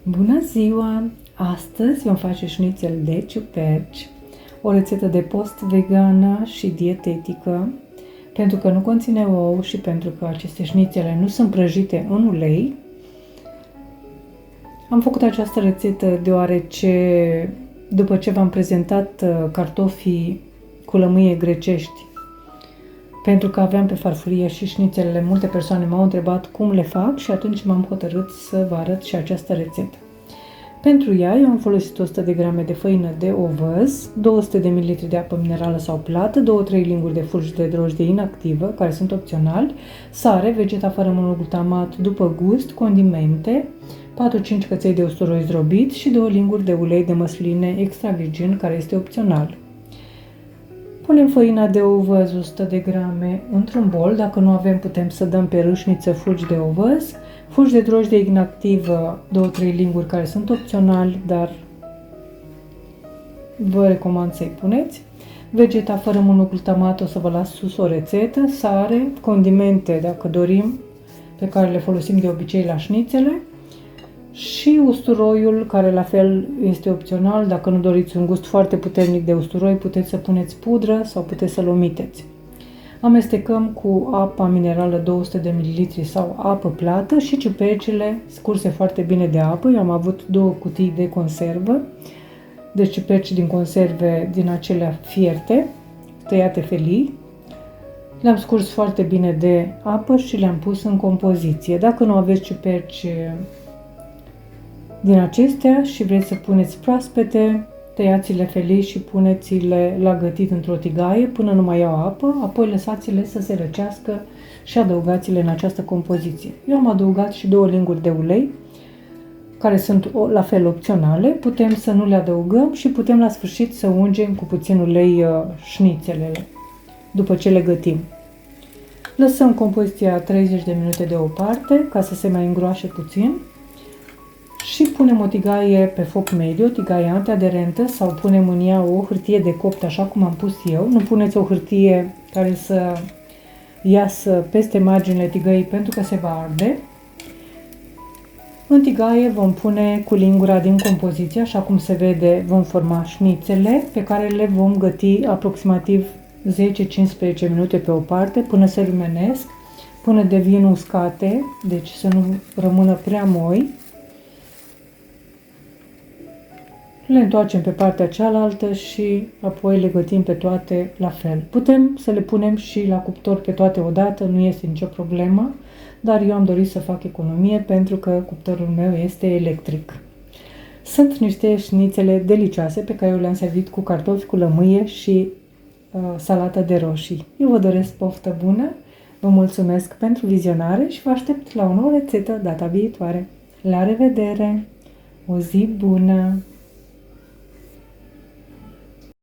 Bună ziua! Astăzi vom face șnițel de ciuperci, o rețetă de post vegană și dietetică, pentru că nu conține ou și pentru că aceste șnițele nu sunt prăjite în ulei. Am făcut această rețetă deoarece, după ce v-am prezentat cartofii cu lămâie grecești, pentru că aveam pe farfurie și șnițelele, multe persoane m-au întrebat cum le fac și atunci m-am hotărât să vă arăt și această rețetă. Pentru ea eu am folosit 100 de grame de făină de ovăz, 200 de ml de apă minerală sau plată, 2-3 linguri de fulgi de drojdie inactivă, care sunt opționali, sare, vegeta fără monoglutamat după gust, condimente, 4-5 căței de usturoi zdrobit și 2 linguri de ulei de măsline extra virgin, care este opțional. Punem făina de ovăz 100 de grame într-un bol, dacă nu avem putem să dăm pe râșniță fulgi de ovăz, fulgi de drojdie inactivă 2-3 linguri care sunt opționali, dar vă recomand să-i puneți. Vegeta fără monoglutamat o să vă las sus o rețetă, sare, condimente dacă dorim, pe care le folosim de obicei la șnițele, și usturoiul, care la fel este opțional. Dacă nu doriți un gust foarte puternic de usturoi, puteți să puneți pudră sau puteți să-l omiteți. Amestecăm cu apa minerală 200 de ml sau apă plată și ciupercile scurse foarte bine de apă. Eu am avut 2 cutii de conservă, deci ciuperci din conserve din acelea fierte, tăiate felii. Le-am scurs foarte bine de apă și le-am pus în compoziție. Dacă nu aveți ciuperci din acestea și vreți să puneți proaspete, tăiați-le felii și puneți-le la gătit într-o tigaie până nu mai iau apă, apoi lăsați-le să se răcească și adăugați-le în această compoziție. Eu am adăugat și 2 linguri de ulei, care sunt la fel opționale, putem să nu le adăugăm și putem la sfârșit să ungem cu puțin ulei șnițelele, după ce le gătim. Lăsăm compoziția 30 de minute deoparte, ca să se mai îngroașe puțin. Și punem o tigaie pe foc mediu, o tigaie antiaderentă, sau punem în ea o hârtie de copt, așa cum am pus eu. Nu puneți o hârtie care să iasă peste marginile tigăii, pentru că se va arde. În tigaie vom pune cu lingura din compoziție, așa cum se vede, vom forma șnițele pe care le vom găti aproximativ 10-15 minute pe o parte, până se rumenesc, până devin uscate, deci să nu rămână prea moi. Le întoarcem pe partea cealaltă și apoi le gătim pe toate la fel. Putem să le punem și la cuptor pe toate odată, nu este nicio problemă, dar eu am dorit să fac economie pentru că cuptorul meu este electric. Sunt niște șnițele delicioase pe care eu le-am servit cu cartofi cu lămâie și salată de roșii. Eu vă doresc poftă bună, vă mulțumesc pentru vizionare și vă aștept la o nouă rețetă data viitoare. La revedere! O zi bună!